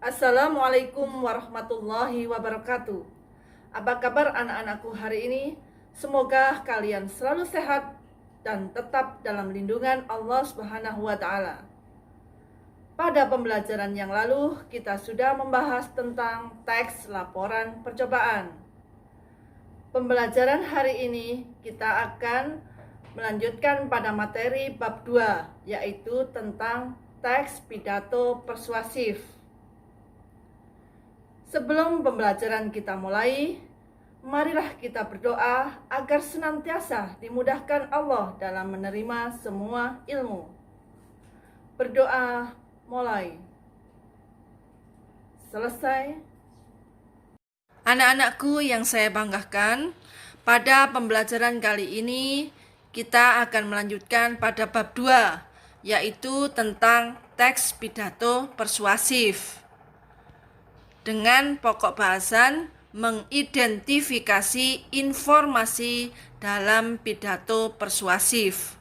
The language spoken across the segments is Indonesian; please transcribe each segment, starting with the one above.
Assalamualaikum warahmatullahi wabarakatuh. Apa kabar anak-anakku hari ini? Semoga kalian selalu sehat dan tetap dalam lindungan Allah Subhanahu wa taala. Pada pembelajaran yang lalu, kita sudah membahas tentang teks laporan percobaan. Pembelajaran hari ini kita akan melanjutkan pada materi bab 2, yaitu tentang teks pidato persuasif. Sebelum pembelajaran kita mulai, marilah kita berdoa agar senantiasa dimudahkan Allah dalam menerima semua ilmu. Berdoa mulai. Selesai. Anak-anakku yang saya banggakan, pada pembelajaran kali ini kita akan melanjutkan pada bab 2, yaitu tentang teks pidato persuasif. Dengan pokok bahasan mengidentifikasi informasi dalam pidato persuasif.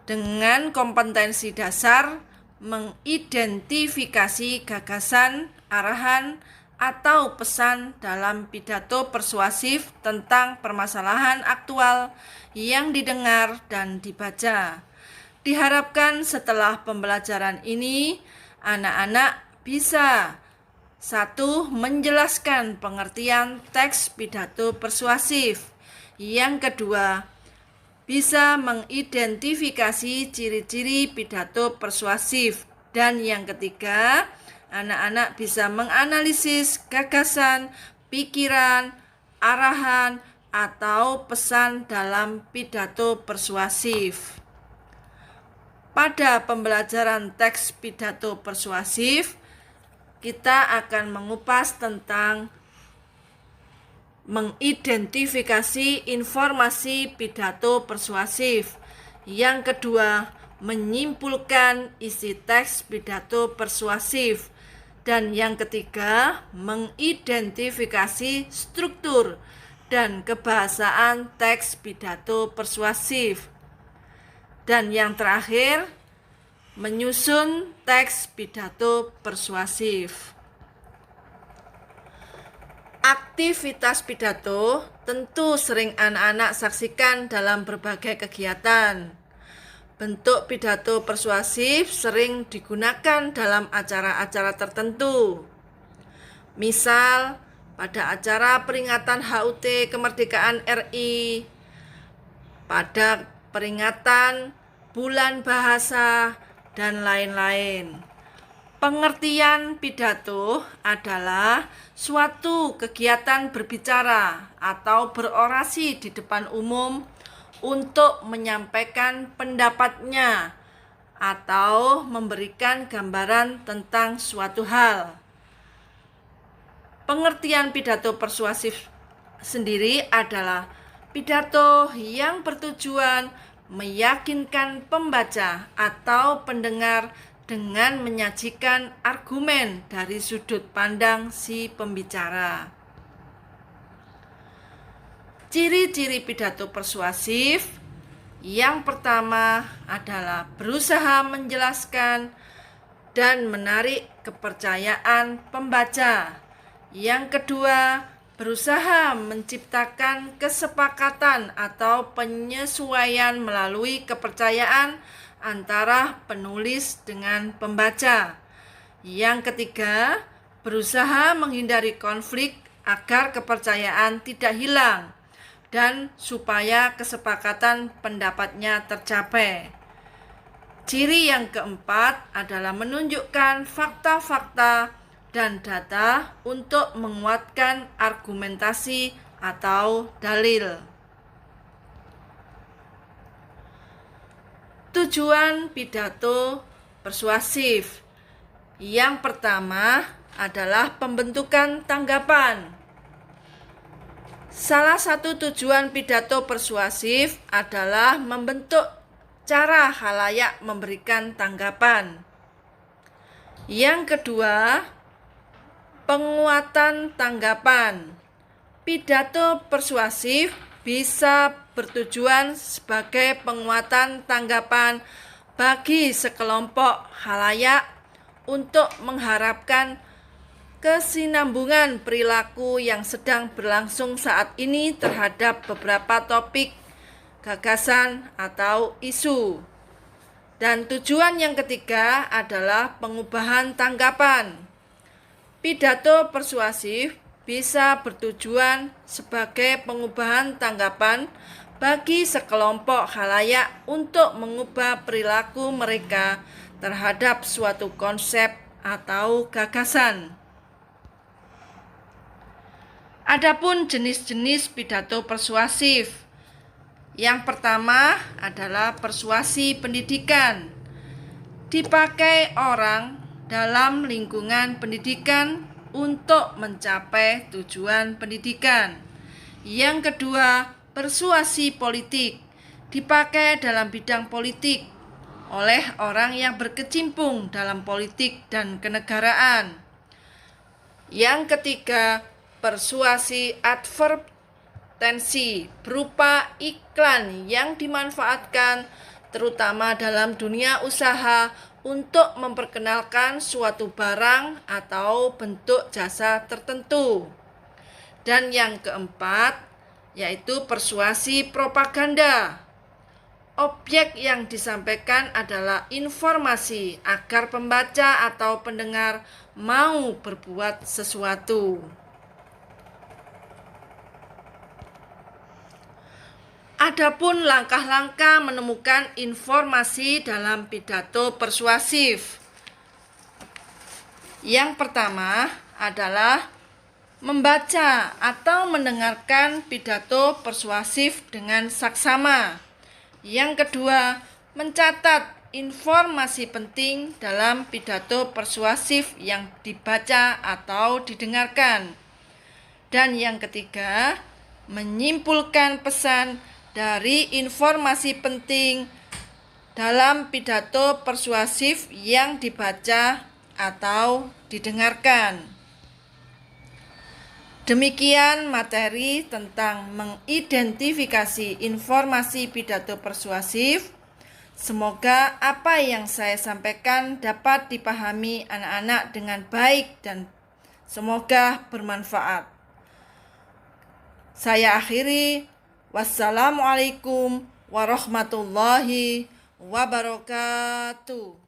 Dengan kompetensi dasar mengidentifikasi gagasan, arahan, atau pesan dalam pidato persuasif tentang permasalahan aktual yang didengar dan dibaca. Diharapkan setelah pembelajaran ini, anak-anak bisa 1. Menjelaskan pengertian teks pidato persuasif. Yang kedua, bisa mengidentifikasi ciri-ciri pidato persuasif. Dan yang ketiga, anak-anak bisa menganalisis gagasan, pikiran, arahan, atau pesan dalam pidato persuasif. Pada pembelajaran teks pidato persuasif, kita akan mengupas tentang mengidentifikasi informasi pidato persuasif. Yang kedua, menyimpulkan isi teks pidato persuasif. Dan yang ketiga, mengidentifikasi struktur dan kebahasaan teks pidato persuasif. Dan yang terakhir, menyusun teks pidato persuasif. Aktivitas pidato tentu sering anak-anak saksikan dalam berbagai kegiatan. Bentuk pidato persuasif sering digunakan dalam acara-acara tertentu. Misal, pada acara peringatan HUT Kemerdekaan RI, pada peringatan Bulan Bahasa, dan lain-lain. Pengertian pidato adalah suatu kegiatan berbicara atau berorasi di depan umum untuk menyampaikan pendapatnya atau memberikan gambaran tentang suatu hal. Pengertian pidato persuasif sendiri adalah pidato yang bertujuan meyakinkan pembaca atau pendengar dengan menyajikan argumen dari sudut pandang si pembicara. Ciri-ciri pidato persuasif yang pertama adalah berusaha menjelaskan dan menarik kepercayaan pembaca. Yang kedua, berusaha menciptakan kesepakatan atau penyesuaian melalui kepercayaan antara penulis dengan pembaca. Yang ketiga, berusaha menghindari konflik agar kepercayaan tidak hilang dan supaya kesepakatan pendapatnya tercapai. Ciri yang keempat adalah menunjukkan fakta-fakta dan data untuk menguatkan argumentasi atau dalil. Tujuan pidato persuasif. Yang pertama adalah pembentukan tanggapan. Salah satu tujuan pidato persuasif adalah membentuk cara khalayak memberikan tanggapan. Yang kedua, penguatan tanggapan. Pidato persuasif bisa bertujuan sebagai penguatan tanggapan bagi sekelompok khalayak untuk mengharapkan kesinambungan perilaku yang sedang berlangsung saat ini terhadap beberapa topik, gagasan, atau isu. Dan tujuan yang ketiga adalah pengubahan tanggapan. Pidato persuasif bisa bertujuan sebagai pengubahan tanggapan bagi sekelompok khalayak untuk mengubah perilaku mereka terhadap suatu konsep atau gagasan. Adapun jenis-jenis pidato persuasif. Yang pertama adalah persuasi pendidikan. Dipakai orang dalam lingkungan pendidikan untuk mencapai tujuan pendidikan. Yang kedua, persuasi politik. Dipakai dalam bidang politik oleh orang yang berkecimpung dalam politik dan kenegaraan. Yang ketiga, persuasi advertensi berupa iklan yang dimanfaatkan terutama dalam dunia usaha untuk memperkenalkan suatu barang atau bentuk jasa tertentu. Dan yang keempat, yaitu persuasi propaganda. Objek yang disampaikan adalah informasi agar pembaca atau pendengar mau berbuat sesuatu. Adapun langkah-langkah menemukan informasi dalam pidato persuasif. Yang pertama adalah membaca atau mendengarkan pidato persuasif dengan saksama. Yang kedua, mencatat informasi penting dalam pidato persuasif yang dibaca atau didengarkan. Dan yang ketiga, menyimpulkan pesan dari informasi penting dalam pidato persuasif yang dibaca atau didengarkan. Demikian materi tentang mengidentifikasi informasi pidato persuasif. Semoga apa yang saya sampaikan dapat dipahami anak-anak dengan baik dan semoga bermanfaat. Saya akhiri. Wassalamualaikum warahmatullahi wabarakatuh.